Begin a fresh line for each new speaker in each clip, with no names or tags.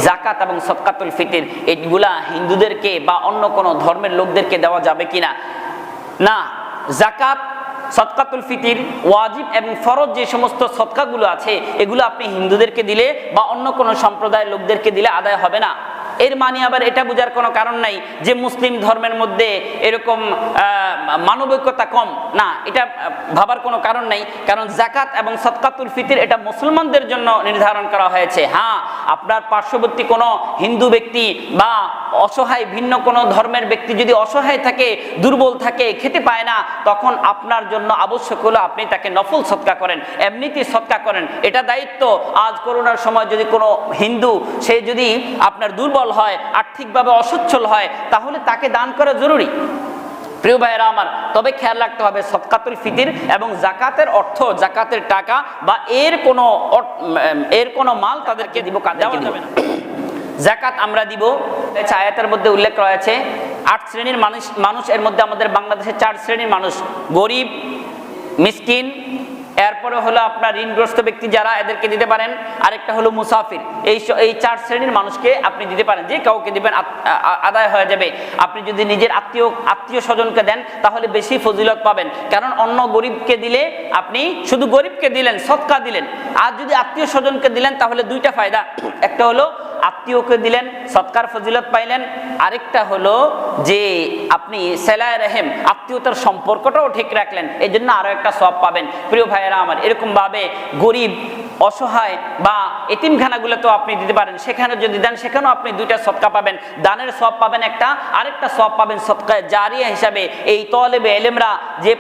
যাকাত এবং সদকাতুল ফিতর এগুলা হিন্দুদেরকে বা অন্য কোনো ধর্মের লোকদেরকে দেওয়া যাবে কিনা? না, যাকাত, সদকাতুল ফিতর, ওয়াজিব এবং ফরজ যে সমস্ত সদকাগুলো আছে এগুলো আপনি হিন্দুদেরকে দিলে বা অন্য কোনো সম্প্রদায়ের লোকদেরকে দিলে আদায় হবে না। এর মানে আবার এটা বোঝার কোনো কারণ নাই যে মুসলিম ধর্মের মধ্যে এরকম মানবিকতা কম, না, এটা ভাবার কোনো কারণ নাই। কারণ যাকাত এবং সদকাতুল ফিতর এটা মুসলমানদের জন্য নির্ধারণ করা হয়েছে। হ্যাঁ, আপনার পার্শ্ববর্তী কোনো হিন্দু ব্যক্তি বা অসহায় ভিন্ন কোনো ধর্মের ব্যক্তি যদি অসহায় থাকে, দুর্বল থাকে, খেতে পায় না, তখন আপনার জন্য আবশ্যক হলো আপনি তাকে নফল সদকা করেন, এমনিতেই সদকা করেন। এটা দায়িত্ব। আজ করোনার সময় যদি কোনো হিন্দু সে যদি আপনার দুর্বল হয়, আর্থিকভাবে অসচ্ছল হয়, তাহলে তাকে দান করা জরুরি। প্রিয় ভাইয়েরা আমার, তবে খেয়াল রাখতে হবে সদকাতুল ফিতর এবং যাকাতের অর্থ, যাকাতের টাকা বা এর কোনো মাল তাদেরকে দিব, দেওয়া যাবে না। যাকাত আমরা দিব, আয়াতের মধ্যে উল্লেখ রয়েছে 8 শ্রেণীর মানুষ এর মধ্যে আমাদের বাংলাদেশে 4 শ্রেণীর মানুষ, গরিব, মিসকিন, এরপরে হলো আপনার ঋণগ্রস্ত ব্যক্তি যারা, এদেরকে দিতে পারেন। আরেকটা হলো মুসাফির। এই 4 শ্রেণীর মানুষকে আপনি দিতে পারেন, যে কাউকে দিবেন আদায় হয়ে যাবে। আপনি যদি নিজের আত্মীয় স্বজনকে দেন তাহলে বেশি ফজিলত পাবেন, কারণ অন্য গরিবকে দিলে আপনি শুধু গরিবকে দিলেন, সদকা দিলেন, আর যদি আত্মীয় স্বজনকে দিলেন তাহলে 2টা ফায়দা। একটা হলো আত্মীয়কে দিলেন, সদকার ফজিলত পাইলেন। আরেকটা হলো যে আপনি সেলায়ে রহিম, আত্মীয়তার সম্পর্কটাও ঠিক রাখলেন, এই জন্য আরো একটা সওয়াব পাবেন। প্রিয় ভাইয়েরা আমার, এরকম ভাবে গরিব, অসহায় বা এতিমখানাগুলো তো আপনি দিতে পারেন, সেখানে যদি দেন সেখানেও আপনি 2টা সদকা পাবেন। দানের সওয়াব পাবেন একটা, আরেকটা সওয়াব পাবেন সদকায়ে জারিয়া হিসাবে। এই তলেবে ইলমরা যে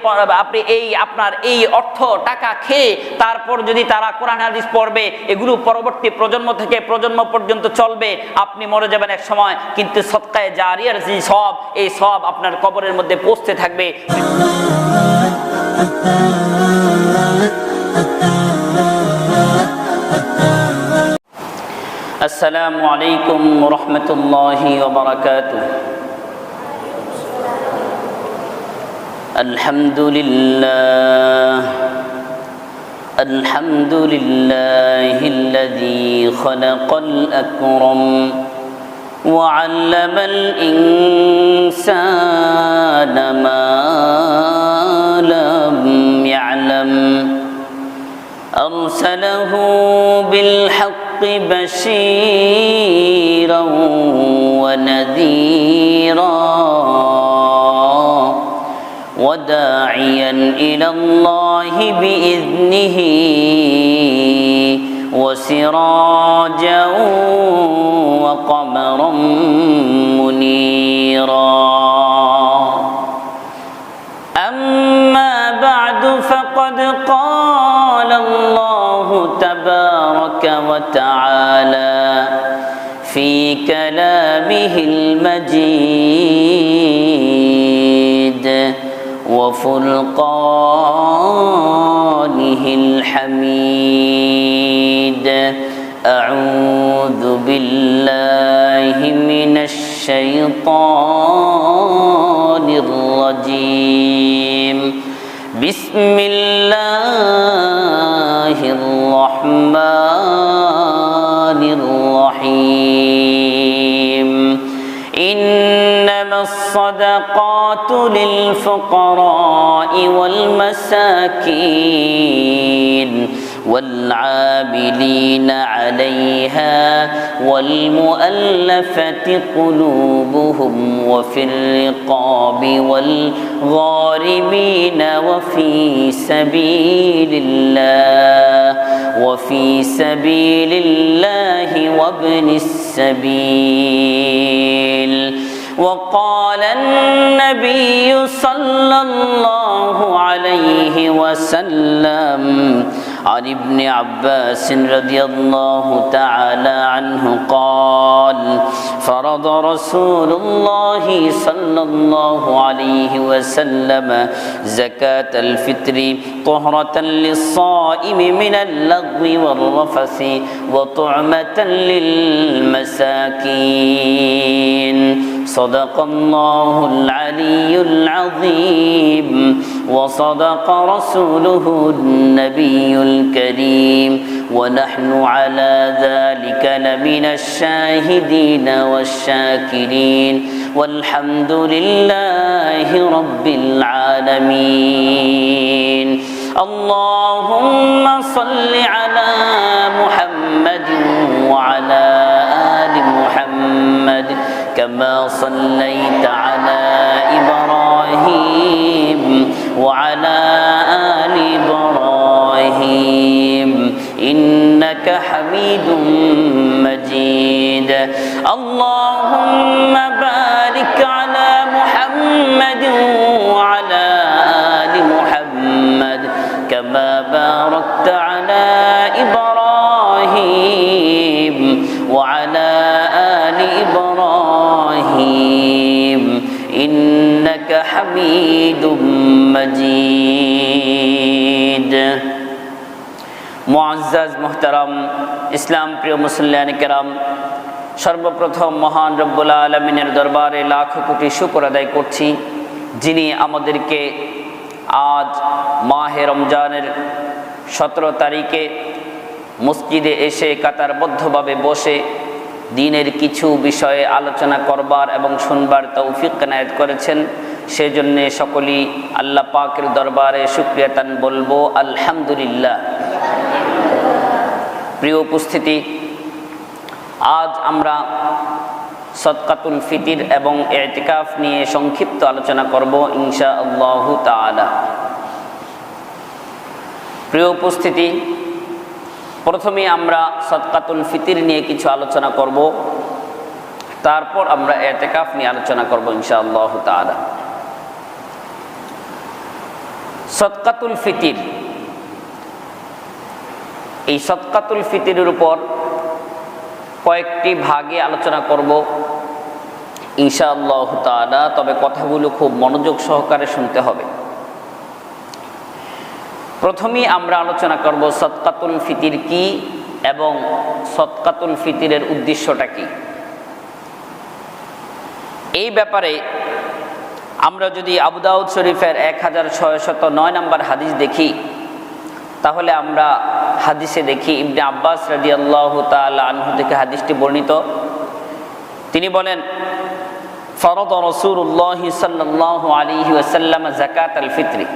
আপনি আপনার এই অর্থ টাকা খেয়ে তারপর যদি তারা কোরআন হাদিস পড়বে, এগুলো পরবর্তী প্রজন্ম থেকে প্রজন্ম পর্যন্ত চলবে, আপনি মরে যাবেন এক সময়, কিন্তু সদকায়ে জারিয়ার যে সওয়াব, এই সওয়াব আপনার কবরের মধ্যে পৌঁছতে থাকবে। আসসালামু আলাইকুম ওয়া রাহমাতুল্লাহি ওয়া বারাকাতুহু। আলহামদুলিল্লাহিল্লাযী খালাকাল আকরাম ওয়া আল্লামাল ইনসানা মা লাম ইয়ালাম আরসালাহু বিল হাক্কি বাশীরান ওয়া নাযীরা وداعيا إلى الله بإذنه وسراجا وقمرا منيرا. أما بعد فقد قال الله تبارك وتعالى في كلامه المجيد وفرقانه الحميد. أعوذ بالله من الشيطان الرجيم. بسم الله الرحمن الرحيم. إنما الصدقات للفقراء والمساكين والعاملين عليها والمؤلفة قلوبهم وفي الرقاب والغارمين وفي سبيل الله وابن السبيل. وقال النبي صلى الله عليه وسلم عن ابن عباس رضي الله تعالى عنه قال فرض رسول الله صلى الله عليه وسلم زكاة الفطر طهرة للصائم من اللغو والرفث وطعمة للمساكين. صدق الله العلي العظيم وصدق رسوله النبي الكريم ونحن على ذلك لمن الشاهدين والشاكرين والحمد لله رب العالمين اللهم صل على محمد وعلى آل محمد كما صليت على إبراهيم وعلى آل إبراهيم إنك حميد مجيد اللهم بارك على محمد وعلى آل محمد كما باركت على إبراهيم وعلى آل إبراهيم إنك حميد مجيد মুআজ্জাজ মুহতারাম ইসলাম প্রিয় মুসলিয়ান কেরাম, সর্বপ্রথম মহান রব্বুল আলামিনের দরবারে লাখ কোটি শুকর আদায় করছি, যিনি আমাদেরকে আজ মাহে রমজানের 17 তারিখে মসজিদে এসে কাতারবদ্ধভাবে বসে দ্বীনের কিছু বিষয়ে আলোচনা করবার এবং শুনবার তৌফিক এনায়েত করেছেন। সেজন্য সকলেই আল্লাহ পাকের দরবারে শুকরিয়া তান বলবো আলহামদুলিল্লাহ। প্রিয় উপস্থিতি, আজ আমরা সদকাতুল ফিতির এবং ইতিকাফ নিয়ে সংক্ষিপ্ত আলোচনা করব ইনশাআল্লাহ তাআলা। প্রিয় উপস্থিতি, প্রথমে আমরা সদকাতুল ফিতির নিয়ে কিছু আলোচনা করব, তারপর আমরা ইতিকাফ নিয়ে আলোচনা করব ইনশাআল্লাহ তাআলা। সদকাতুল ফিতির, এই সদকাতুল ফিতিরের উপর কয়েকটি ভাগে আলোচনা করব ইনশাআল্লাহ তাআলা, তবে কথাগুলো খুব মনোযোগ সহকারে শুনতে হবে। প্রথমেই আমরা আলোচনা করব সদকাতুল ফিতির কি এবং সদকাতুল ফিতিরের উদ্দেশ্যটা কি। এই ব্যাপারে আমরা যদি আবু দাউদ শরীফের 1609 নম্বর হাদিস দেখি, তাহলে আমরা হাদিসে দেখি ইবনে আব্বাস রাদিয়াল্লাহু তাআলা আনহু থেকে হাদিসটি বর্ণিত। তিনি বলেন, ফরদ রাসূলুল্লাহ সাল্লাল্লাহু আলাইহি ওয়াসাল্লাম যাকাতাল ফিত্রি,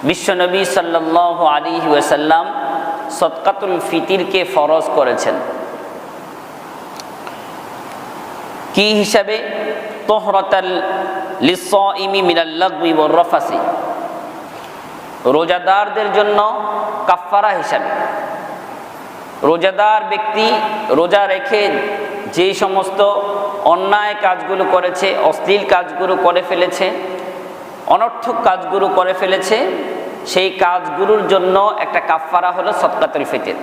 বিশ্বনবী সাল্লাল্লাহু আলাইহি ওয়াসাল্লাম সদকাতুল ফিতিরকে ফরজ করেছেন। কি হিসাবে? তুহরাতাল লিসাইমি মিনাল লাগবি ওয়ার রাফাসি, রোজাদারদের জন্য কাফফারা হিসাবে। রোজাদার ব্যক্তি রোজা রেখে যে সমস্ত অন্যায় কাজগুলো করেছে, অশ্লীল কাজগুলো করে ফেলেছে, অনর্থক কাজগুলো করে ফেলেছে, সেই কাজগুলোর জন্য একটা কাফফারা হলো সদকাতুল ফিতর।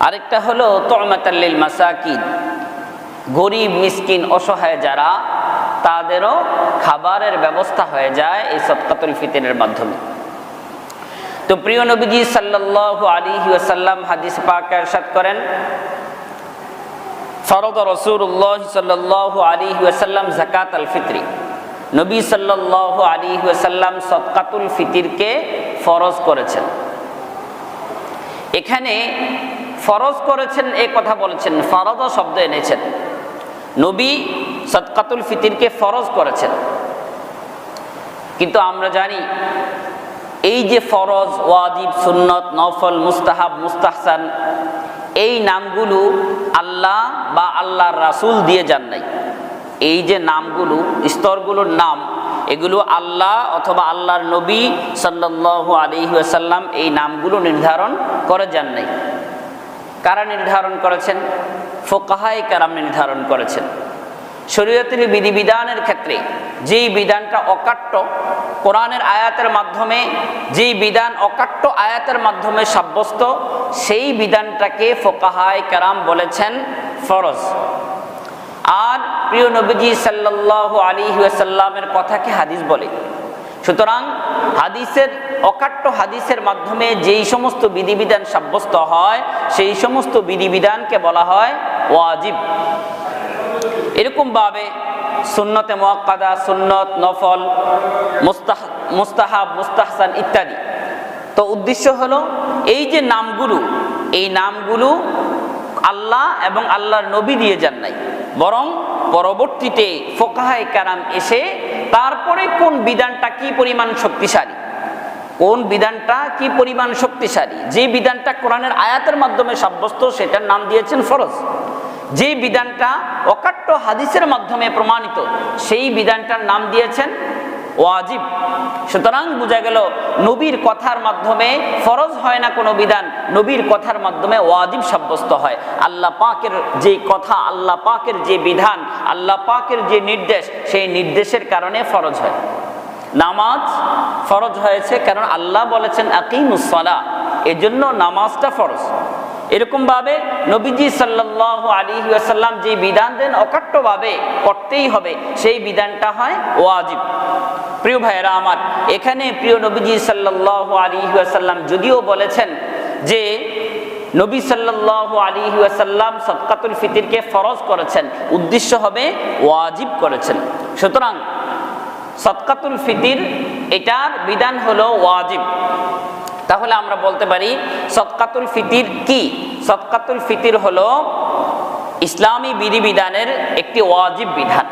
আরেকটা হলো তু'মাতাল লিল মাসাকিন, গরিব মিসকিন অসহায় যারা, তাদেরও খাবারের ব্যবস্থা হয়ে যায় এই সদকাতুল ফিতরের মাধ্যমে। তো প্রিয় নবীজি সাল্লাল্লাহু আলাইহি ওয়াসাল্লাম হাদিস পাকে ইরশাদ করেন, ফরদ রাসূলুল্লাহ সাল্লাল্লাহু আলাইহি ওয়াসাল্লাম যাকাতাল ফিতরি, নবী সাল্লাল্লাহু আলাইহি ওয়াসাল্লাম সদকাতুল ফিতরকে ফরজ করেছেন। এখানে ফরজ করেছেন এই কথা বলেছেন, ফরদ শব্দ এনেছেন। নবী সদকাতুল ফিতরকে ফরজ করেছেন। কিন্তু আমরা জানি এই যে ফরজ, ওয়াজিব, সুন্নত, নফল, মুস্তাহাব, মুস্তাহসান, এই নামগুলো আল্লাহ বা আল্লাহর রাসূল দিয়ে যান নাই। এই যে নামগুলো, স্তরগুলোর নাম, এগুলো আল্লাহ অথবা আল্লাহর নবী সাল্লাল্লাহু আলাইহি ওয়াসাল্লাম এই নামগুলো নির্ধারণ করে যান নাই। কারা নির্ধারণ করেছেন? ফুকাহায়ে কেরাম নির্ধারণ করেছেন। শরীয়তের বিধিবিধানের ক্ষেত্রে যেই বিধানটা অকাট্য, কোরআনের আয়াতের মাধ্যমে যেই বিধান অকাট্য আয়াতের মাধ্যমে সাব্যস্ত, সেই বিধানটাকে ফুকাহায়ে কেরাম বলেছেন ফরজ। আর প্রিয় নবীজি সাল্লাল্লাহু আলাইহি ওয়াসাল্লামের কথাকে হাদিস বলে। সুতরাং হাদিসের অকাট্য হাদিসের মাধ্যমে যেই সমস্ত বিধিবিধান সাব্যস্ত হয়, সেই সমস্ত বিধিবিধানকে বলা হয় ওয়াজিব। এরকম ভাবে সুন্নতে মুআক্কাদা, সুন্নত, নফল, মুস্তাহাব, মুস্তাহসান ইত্যাদি। তো উদ্দেশ্য হলো এই যে নামগুলো, এই নামগুলো আল্লাহ এবং আল্লাহর নবী দিয়ে যান নাই, বরং পরবর্তীতে ফুকাহায়ে কেরাম এসে তারপরে কোন বিধানটা কি পরিমাণ শক্তিশালী, কোন বিধানটা কি পরিমাণ শক্তিশালী, যে বিধানটা কোরআনের আয়াতের মাধ্যমে সাব্যস্ত সেটার নাম দিয়েছেন ফরজ, যে বিধানটা অকাট্য হাদিসের মাধ্যমে প্রমাণিত সেই বিধানটার নাম দিয়েছেন ওয়াজিব। সুতরাং বোঝা গেল নবীর কথার মাধ্যমে ফরজ হয় না কোনো বিধান, নবীর কথার মাধ্যমে ওয়াজিব সাব্যস্ত হয়। আল্লাহ পাকের যে কথা, আল্লাহ পাকের যে বিধান, আল্লাহ পাকের যে নির্দেশ, সেই নির্দেশের কারণে ফরজ হয়। নামাজ ফরজ হয়েছে কারণ আল্লাহ বলেছেন আকিমুস সালাহ, এজন্য নামাজটা ফরজ। এরকম ভাবে নবীজি সাল্লাল্লাহু আলাইহি ওয়াসাল্লাম যে বিধান দেন অকাট্যভাবে করতেই হবে, সেই বিধানটা হয় ওয়াজিব। প্রিয় ভাইয়েরা আমার, এখানে প্রিয় নবীজি সাল্লাল্লাহু আলাইহি ওয়াসাল্লাম যদিও বলেছেন যে নবী সাল্লাল্লাহু আলাইহি ওয়াসাল্লাম সাদকাতুল ফিতরকে ফরজ করেছেন, উদ্দেশ্য হবে ওয়াজিব করেছেন। সুতরাং সাদকাতুল ফিতর এটার বিধান হলো ওয়াজিব। তাহলে আমরা বলতে পারি সাদকাতুল ফিতর কি? সাদকাতুল ফিতর হলো ইসলামী বিধিবিধানের একটি ওয়াজিব বিধান।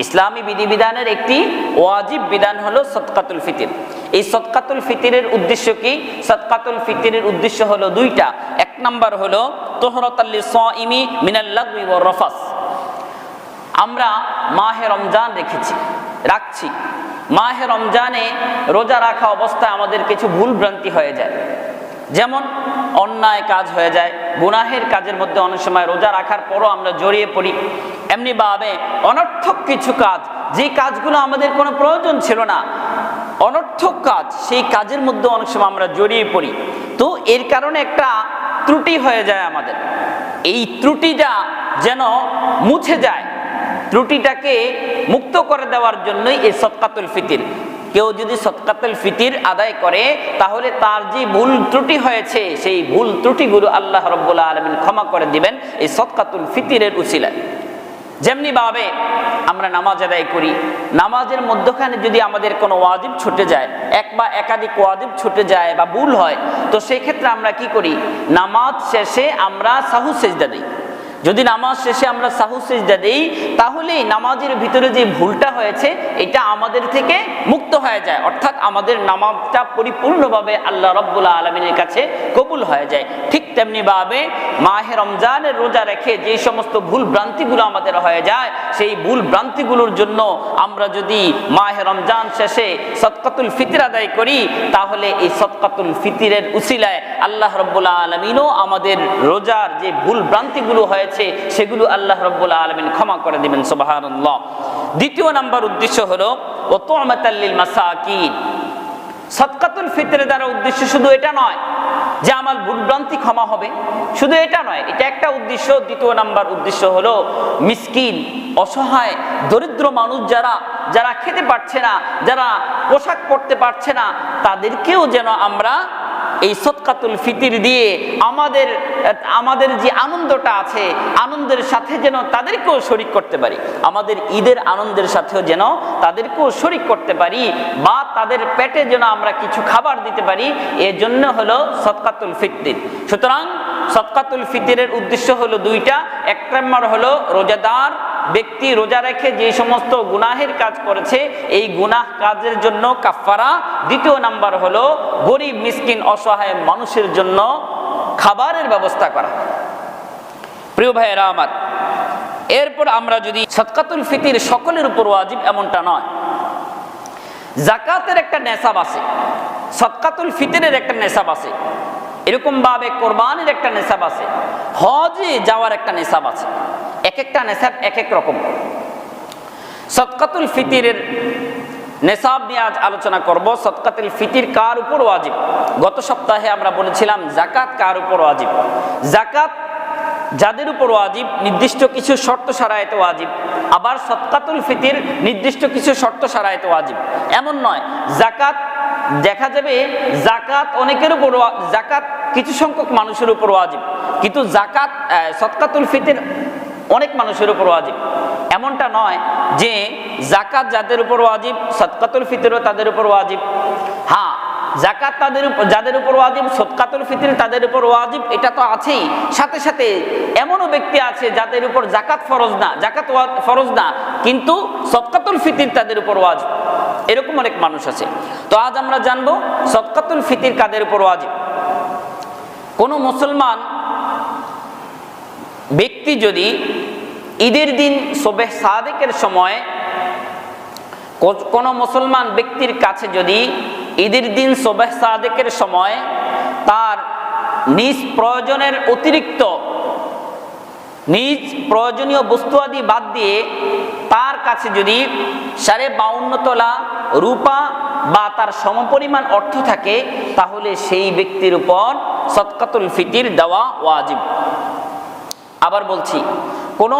ইসলামী বিধিবিধানের একটি ওয়াজিব বিধান হলো সাদকাতুল ফিতর। এই সাদকাতুল ফিতরের উদ্দেশ্য কি? সাদকাতুল ফিতরের উদ্দেশ্য হলো দুইটা। এক নাম্বার হলো তুহরাতাল লিসাইমি মিনাল লাগবি ওয়ার রাফাস। আমরা মাহে রমজান রাখছি, মাহে রমজানে রোজা রাখা অবস্থায় আমাদের কিছু ভুল ভ্রান্তি হয়ে যায়, যেমন অন্যায় কাজ হয়ে যায়, গুনাহের কাজের মধ্যে অনেক সময় রোজা রাখার পরও আমরা জড়িয়ে পড়ি। এমনি ভাবে অনর্থক কিছু কাজ, যে কাজগুলো আমাদের কোনো প্রয়োজন ছিল না, অনর্থক কাজ, সেই কাজের মধ্যে অনেক সময় আমরা জড়িয়ে পড়ি। তো এর কারণে একটা ত্রুটি হয়ে যায় আমাদের। এই ত্রুটিটা যেন মুছে যায়, ত্রুটিটাকে মুক্ত করে দেওয়ার জন্যই এই সাদকাতুল ফিতর। কেউ যদি সাদকাতুল ফিতর আদায় করে তাহলে তার যে ভুল ত্রুটি হয়েছে সেই ভুল ত্রুটিগুলো আল্লাহ রাব্বুল আলামিন ক্ষমা করে দিবেন এই সাদকাতুল ফিতরের উসিলায়। যেমনি ভাবে আমরা নামাজ আদায় করি, নামাজের মধ্যখানে যদি আমাদের কোনো ওয়াজিব ছুটে যায়, এক বা একাধিক ওয়াজিব ছুটে যায় বা ভুল হয়, তো সেই ক্ষেত্রে আমরা কি করি? নামাজ শেষে আমরা সাহু সিজদা দিই। যদি নামাজ শেষে আমরা সাহু সিজদা দেই তাহলে নামাজের ভিতরে যে ভুলটা হয়েছে এটা আমাদের থেকে মুক্ত হয়ে যায়, অর্থাৎ আমাদের নামাজটা পরিপূর্ণভাবে আল্লাহ রাব্বুল আলামিনের কাছে কবুল হয়ে যায়। ঠিক তেমনি ভাবে মাহে রমজানের রোজা রেখে যে সমস্ত ভুল ভ্রান্তিগুলো আমাদের হয়ে যায়, সেই ভুল ভ্রান্তিগুলোর জন্য আমরা যদি মাহে রমজান শেষে সাদকাতুল ফিতর আদায় করি তাহলে এই সাদকাতুল ফিতরের উসিলায় আল্লাহ রাব্বুল আলামিনও আমাদের রোজার যে ভুল ভ্রান্তিগুলো হয়েছে সেগুলো আল্লাহ রাব্বুল আলামিন ক্ষমা করে দিবেন। সুবহানাল্লাহ। দ্বিতীয় নাম্বার উদ্দেশ্য হলো ওয়াতুমাতাল লিল মাসাকিন। সাদকাতুল ফিতরের দ্বারা উদ্দেশ্য শুধু এটা নয় যে আমার ভুলভ্রান্তি ক্ষমা হবে, শুধু এটা নয়, এটা একটা উদ্দেশ্য। দ্বিতীয় নাম্বার উদ্দেশ্য হলো মিসকিন, অসহায়, দরিদ্র মানুষ যারা খেতে পারছে না, যারা পোশাক পরতে পারছে না, তাদেরকেও যেন আমরা এই সাদকাতুল ফিতর দিয়ে আমাদের যে আনন্দটা আছে, আনন্দের সাথে যেন তাদেরকেও শরীক করতে পারি, আমাদের ঈদের আনন্দের সাথেও যেন তাদেরকেও শরীক করতে পারি, বা তাদের পেটে যেন আমরা কিছু খাবার দিতে পারি, এর জন্য হলো সাদকাতুল ফিতর। সুতরাং সাদকাতুল ফিতরের উদ্দেশ্য হলো দুইটা। এক নম্বর হলো রোজাদার ব্যক্তি রোজা রেখে যে সমস্ত গুনাহের কাজ করেছে এই গুনাহ কাজের জন্য কাফারা। দ্বিতীয় নাম্বার হলো গরিব মিসকিন অসহায় মানুষের জন্য খাবারের ব্যবস্থা করা। প্রিয় ভাইয়েরা আমার, এরপর আমরা যদি সাদকাতুল ফিতর সকলের উপর ওয়াজিব এমনটা নয়, যাকাতের একটা নেসাব আছে, সাদকাতুল ফিতরের একটা নেসাব আছে, এরকম ভাবে কোরবানির একটা নেসাব আছে, হজে যাওয়ার একটা নেসাব আছে। এক একটা নেসাব এক এক রকম। সাদকাতুল ফিতরের নেসাব নিয়ে আজ আলোচনা করব। সাদকাতুল ফিতর কার উপর ওয়াজিব? গত সপ্তাহে আমরা বলেছিলাম যাকাত কার উপর ওয়াজিব। যাকাত যাদের উপর ওয়াজিব নির্দিষ্ট কিছু শর্ত শারায়েতে ওয়াজিব, আবার সাদকাতুল ফিতর নির্দিষ্ট কিছু শর্ত শারায়েতে ওয়াজিব। এমন নয় যাকাত দেখা যাবে যাকাত অনেকের উপর, যাকাত কিছু সংখ্যক মানুষের উপর ওয়াজিব, কিন্তু যাকাত সাদকাতুল ফিতর অনেক মানুষের উপর ওয়াজিব। এমনটা নয় যে যাকাত যাদের উপর ওয়াজিব সাদকাতুল ফিতরও তাদের উপর ওয়াজিব। হ্যাঁ, যাকাত তাদের উপর, যাদের উপর ওয়াজিব, সদকাতুল ফিতর তাদের উপর ওয়াজিব, এটা তো আছেই। সাথে সাথে এমনও ব্যক্তি আছে যাদের উপর জাকাত ফরজ না, ফরজ না, কিন্তু সদকাতুল ফিতর তাদের উপর ওয়াজিব। এরকম অনেক মানুষ আছে। তো আজ আমরা জানবো সদকাতুল ফিতর কাদের উপর ওয়াজিব। কোনো মুসলমান ব্যক্তি যদি ঈদের দিন শবে সাদেকের সময়, কোনো মুসলমান ব্যক্তির কাছে যদি ঈদের দিন শবে সাদেকের সময় তার নিজ প্রয়োজনের অতিরিক্ত, নিজ প্রয়োজনীয় বস্তু আদি বাদ দিয়ে তার কাছে যদি 52.5 তোলা রূপা বা তার সমপরিমাণ অর্থ থাকে, তাহলে সেই ব্যক্তির উপর সদকাতুল ফিতর দেওয়া ওয়াজিব। আবার বলছি, কোনো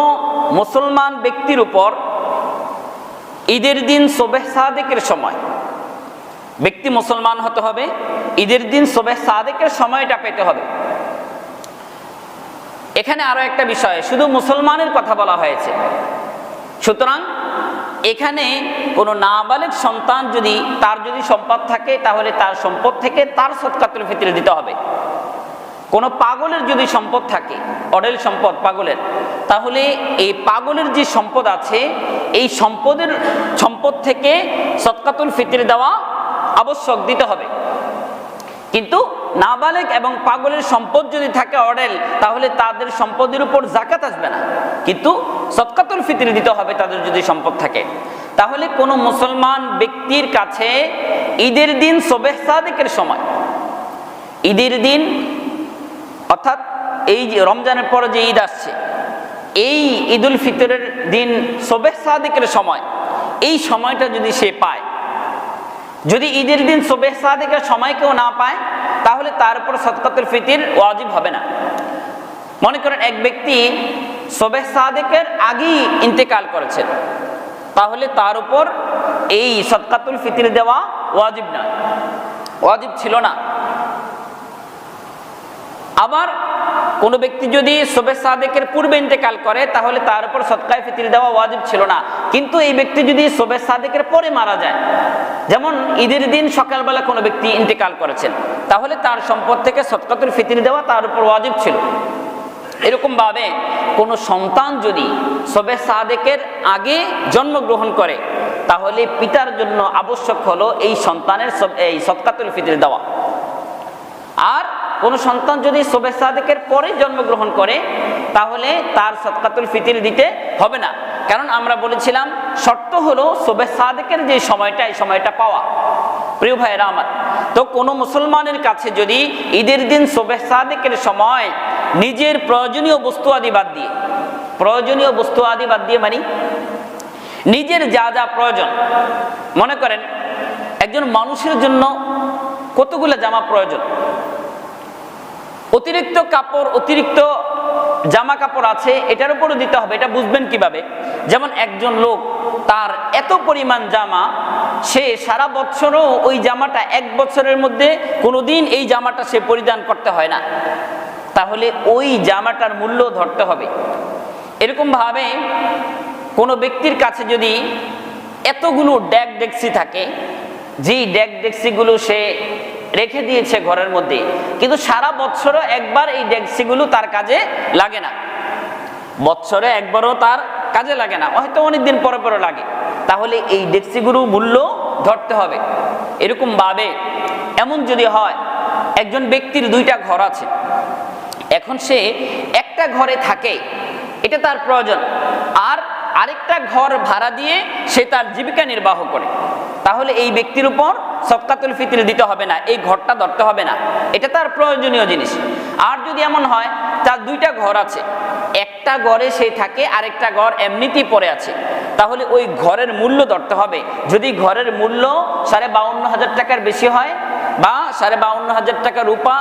মুসলমান ব্যক্তির উপর ঈদের দিন শবে সাদেকের সময়, ব্যক্তি মুসলমান হতে হবে, ঈদের দিন শবে সাদেকের সময়টা পেতে হবে। এখানে আরো একটা বিষয়, শুধু মুসলমানের কথা বলা হয়েছে, সুতরাং এখানে কোনো নাবালিগ সন্তান যদি, তার যদি সম্পদ থাকে, তাহলে তার সম্পদ থেকে তার সদকাতুল ফিতর দিতে হবে। কোনো পাগলের যদি সম্পদ থাকে, অঢেল সম্পদ পাগলের, তাহলে এই পাগলের যে সম্পদ আছে, এই সম্পদ থেকে সদকাতুল ফিতর দেওয়া আবশ্যক, দিতে হবে। কিন্তু নাবালেগ এবং পাগলের সম্পদ যদি থাকে অঢেল, তাহলে তাদের সম্পদের উপর যাকাত আসবে না, কিন্তু সদকাতুল ফিতর দিতে হবে তাদের যদি সম্পদ থাকে। তাহলে কোনো মুসলমান ব্যক্তির কাছে ঈদের দিন শবে সাদেকের সময়, ঈদের দিন অর্থাৎ এই যে রমজানের পরে যে ঈদ আসছে, এই ঈদুল ফিতরের দিন শবে সাদেকের সময়, এই সময়টা যদি সে পায়, যদি ঈদের দিন শবে সাদেকের সময় কেউ না পায়, তাহলে তার উপর সদকাতুল ফিতর ওয়াজিব হবে না। মনে করেন এক ব্যক্তি শবে সাদেকের আগেই ইন্তেকাল করেছেন, তাহলে তার উপর এই সদকাতুল ফিতর দেওয়া ওয়াজিব না, ওয়াজিব ছিল না। আবার কোনো ব্যক্তি যদি শবে সাদেকের পূর্বে ইন্তেকাল করে, তাহলে তার উপর সদকায়ে ফিতর দেওয়া ওয়াজিব ছিল না। কিন্তু এই ব্যক্তি যদি শবে সাদেকের পরে মারা যায়, যেমন ঈদের দিন সকালবেলা কোনো ব্যক্তি ইন্তেকাল করেছেন, তাহলে তার সম্পদ থেকে সদকাতুল ফিতর দেওয়া তার উপর ওয়াজিব ছিল। এরকম ভাবে কোনো সন্তান যদি শবে সাদেকের আগে জন্মগ্রহণ করে, তাহলে পিতার জন্য আবশ্যক হলো এই সন্তানের এই সদকাতুল ফিতর দেওয়া। আর কোন সন্তান যদি শবে সাদেকের পরে জন্মগ্রহণ করে, তাহলে তার সদকাতুল ফিতর দিতে হবে না। কারণ আমরা বলেছিলাম শর্ত হলো শবে সাদেকের যে সময়টা, এই সময়টা পাওয়া। প্রিয় ভাইয়েরা আমার, তো কোনো মুসলমানের কাছে যদি ঈদের দিন শবে সাদেকের সময় নিজের প্রয়োজনীয় বস্তু আদি বাদ দিয়ে, প্রয়োজনীয় বস্তু আদি বাদ দিয়ে মানে নিজের যা যা প্রয়োজন, মনে করেন একজন মানুষের জন্য কতগুলো জামা প্রয়োজন, অতিরিক্ত কাপড়, অতিরিক্ত জামা কাপড় আছে, এটার উপরও দিতে হবে। এটা বুঝবেন কিভাবে? যেমন একজন লোক, তার এত পরিমাণ জামা, সে সারা বছরও ওই জামাটা, এক বছরের মধ্যে কোনোদিন এই জামাটা সে পরিধান করতে হয় না, তাহলে ওই জামাটার মূল্য ধরতে হবে। এরকম ভাবে কোনো ব্যক্তির কাছে যদি এতগুলো ডেক ডেকসি থাকে, যেই ডেক ডেকসিগুলো সে রেখে দিয়েছে ঘরের মধ্যে, কিন্তু সারা বছরও একবার এই ডেকসিগুলো তার কাজে লাগে না, বছরে একবারও তার কাজে লাগে না, হয়তো অনেকদিন পরে পরে লাগে, তাহলে এই ডেকসিগুলোর মূল্য ধরতে হবে। এরকম ভাবে এমন যদি হয় একজন ব্যক্তির দুইটা ঘর আছে, এখন সে একটা ঘরে থাকে, এটা তার প্রয়োজন, আর আরেকটা ঘর ভাড়া দিয়ে সে তার জীবিকা নির্বাহ করে, তাহলে এই ব্যক্তির উপর সদকাতুল ফিতর দিতে হবে না, এই ঘরটা ধরতে হবে না, এটা তার প্রয়োজনীয় জিনিস। আর যদি এমন হয় তার দুইটা ঘর আছে, একটা ঘরে সে থাকে, আরেকটা ঘর এমনিতেই পড়ে আছে, তাহলে ওই ঘরের মূল্য ধরতে হবে। যদি ঘরের মূল্য 52,500 টাকার বেশি হয় বা 52,500 টাকা রূপা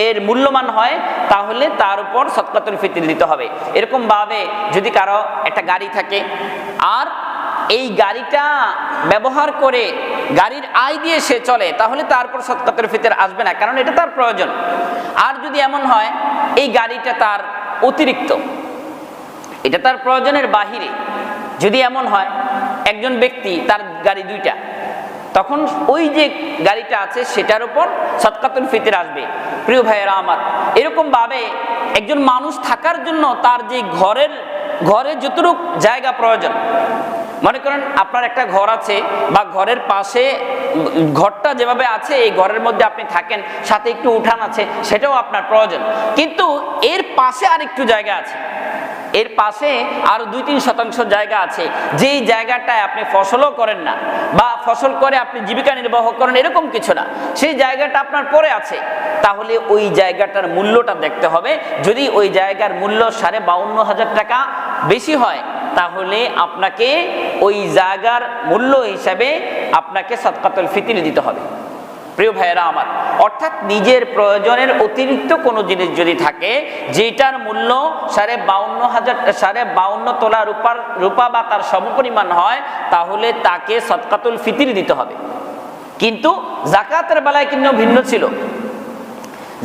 এর মূল্যমান হয়, তাহলে তার উপর সদকাতুল ফিতর দিতে হবে। এরকম ভাবে যদি কারো একটা গাড়ি থাকে, আর এই গাড়িটা ব্যবহার করে গাড়ির আয় দিয়ে সে চলে, তাহলে তার উপর সদকাতুল ফিতর আসবে না, কারণ এটা তার প্রয়োজন। আর যদি এমন হয় এই গাড়িটা তার অতিরিক্ত, এটা তার প্রয়োজনের বাহিরে, যদি এমন হয় একজন ব্যক্তি তার গাড়ি দুইটা, তখন ওই যে গাড়িটা আছে সেটার উপর সদকাতুল ফিতর আসবে। প্রিয় ভাইয়েরা আমার, এরকম ভাবে একজন মানুষ থাকার জন্য তার যে ঘরে যতটুকু জায়গা প্রয়োজন, মনে করেন আপনার একটা ঘর আছে বা ঘরের পাশে ঘরটা যেভাবে আছে এই ঘরের মধ্যে আপনি থাকেন, সাথে একটু উঠান আছে, সেটাও আপনার প্রয়োজন। কিন্তু এর পাশে আরেকটু জায়গা আছে, এর পাশে আরো 2-3 শতাংশ জায়গা আছে, যেই জায়গাটায় আপনি ফসলও করেন না বা ফসল করে আপনি জীবিকা নির্বাহ করেন এরকম কিছু না, সেই জায়গাটা আপনার পড়ে আছে, তাহলে ওই জায়গাটার মূল্যটা দেখতে হবে। যদি ওই জায়গার মূল্য 52,500 টাকা বেশি হয়, তাহলে আপনাকে ওই জায়গার মূল্য হিসাবে আপনাকে সদকাতুল ফিতর দিতে হবে। প্রিয় ভাইয়েরা আমার, অর্থাৎ নিজের প্রয়োজনের অতিরিক্ত কোনো জিনিস যদি থাকে যেটার মূল্য 52,500 তোলা রূপা বা তার সমপরিমাণ হয়, তাহলে তাকে সদকাতুল ফিতর দিতে হবে। কিন্তু যাকাতের বেলায় কিন্তু ভিন্ন ছিল।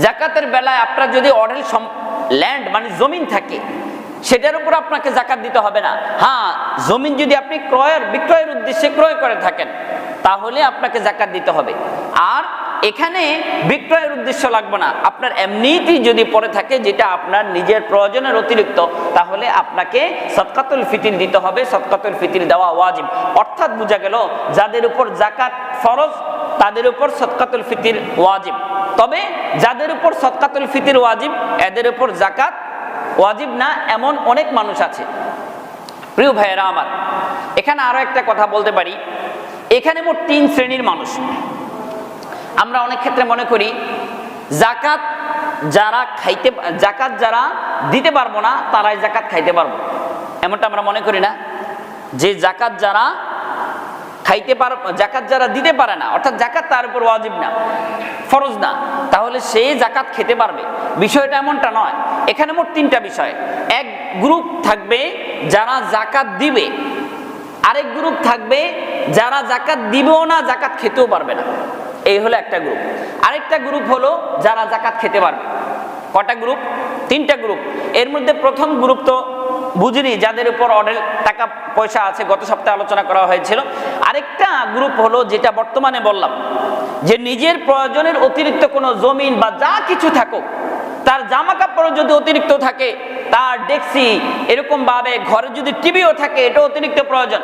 যাকাতের বেলায় আপনার যদি অঢেল ল্যান্ড মানে জমিন থাকে, সেটার উপর আপনাকে যাকাত দিতে হবে না। হ্যাঁ, জমিন যদি আপনি বিক্রয়ের উদ্দেশ্যে ক্রয় করে থাকেন, তাহলে আপনাকে যাকাত দিতে হবে। আর এখানে বিক্রয়ের উদ্দেশ্য লাগবে না, আপনার এমনিতেই যদি পড়ে থাকে যেটা আপনার নিজের প্রয়োজনের অতিরিক্ত, তাহলে আপনাকে সদকাতুল ফিতর দিতে হবে। সদকাতুল ফিতর দেওয়া ওয়াজিব, অর্থাৎ বোঝা গেল যাদের উপর যাকাত ফরজ তাদের উপর সদকাতুল ফিতর ওয়াজিব। তবে যাদের উপর সদকাতুল ফিতর ওয়াজিব এদের উপর যাকাত ওয়াজিব না, এমন অনেক মানুষ আছে। প্রিয় ভাইয়েরা আমার, এখানে আরো একটা কথা বলতে পারি, এখানে মোট 3 শ্রেণীর মানুষ। আমরা অনেক ক্ষেত্রে মনে করি যাকাত যারা দিতে পারবো না তারাই যাকাত খাইতে পারবো, এমনটা আমরা মনে করি না। যে যাকাত যারা দিতে পারে না, অর্থাৎ যাকাত তার উপর ওয়াজিব না, ফরজ না, তাহলে সে যাকাত খেতে পারবে, বিষয়টা এমনটা নয়। এখানে মোট 3টা বিষয়। এক গ্রুপ থাকবে যারা যাকাত দিবে, আরেক গ্রুপ থাকবে যারা যাকাত দিবেও না, যাকাত খেতেও পারবে না, এই হলো একটা গ্রুপ। আরেকটা গ্রুপ হলো যারা যাকাত খেতে পারবে। কটা গ্রুপ? 3টা গ্রুপ। এর মধ্যে প্রথম গ্রুপ তো বুঝিনি, যাদের উপর অঢেল টাকা পয়সা আছে, গত সপ্তাহে আলোচনা করা হয়েছিল। আরেকটা গ্রুপ হলো যেটা বর্তমানে বললাম, যে নিজের প্রয়োজনের অতিরিক্ত কোনো জমিন বা যা কিছু থাকুক, তার জামা কাপড় যদি অতিরিক্ত থাকে, তার ডেক্সি, এরকম ভাবে ঘরে যদি টিভিও থাকে, এটা অতিরিক্ত প্রয়োজন,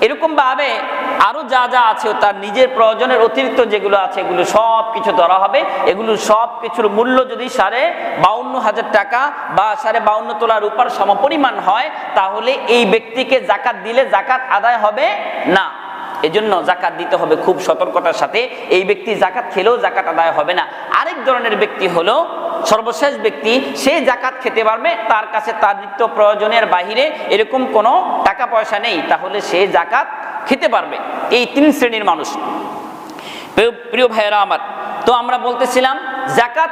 এরকম ভাবে আরো যা যা আছে তার নিজের প্রয়োজনের অতিরিক্ত যেগুলো আছে এগুলো সব কিছু ধরা হবে। এগুলো সব কিছুর মূল্য যদি 52,500 টাকা বা 52.5 তোলা রূপার সমপরিমাণ হয়, তাহলে এই ব্যক্তিকে যাকাত দিলে যাকাত আদায় হবে না। এজন্য যাকাত দিতে হবে খুব সতর্কতার সাথে। এই ব্যক্তি যাকাত খেলেও যাকাত আদায় হবে না। আরেক ধরনের ব্যক্তি হলো সর্বশেষ ব্যক্তি, সে যাকাত খেতে পারবে, তার কাছে তার নিত্য প্রয়োজনের বাহিরে এরকম কোনো টাকা পয়সা নেই, তাহলে সে যাকাত খেতে পারবে। এই 3 শ্রেণীর মানুষ। প্রিয় ভাইয়েরা আমার, তো আমরা বলতেছিলাম যাকাত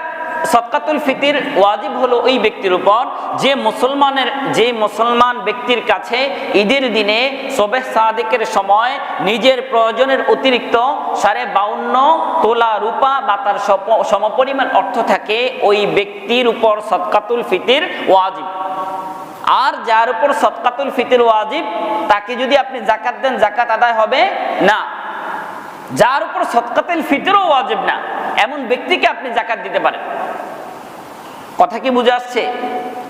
সদকাতুল ফিতর ওয়াজিব হলো ওই ব্যক্তির উপর যে মুসলমান ব্যক্তির কাছে ঈদের দিনে সবে সাদিকের সময় নিজের প্রয়োজনের অতিরিক্ত 52.5 তোলা রূপা বা তার সমপরিমাণ অর্থ থাকে, ওই ব্যক্তির উপর সদকাতুল ফিতর ওয়াজিব। আর যার উপর সদকাতুল ফিতর ওয়াজিব, তাকে যদি আপনি যাকাত দেন যাকাত আদায় হবে না। যার উপর সদকাতুল ফিতরও ওয়াজিব না, এমন ব্যক্তিকে আপনি যাকাত দিতে পারেন। কথা কি বুঝে আসছে?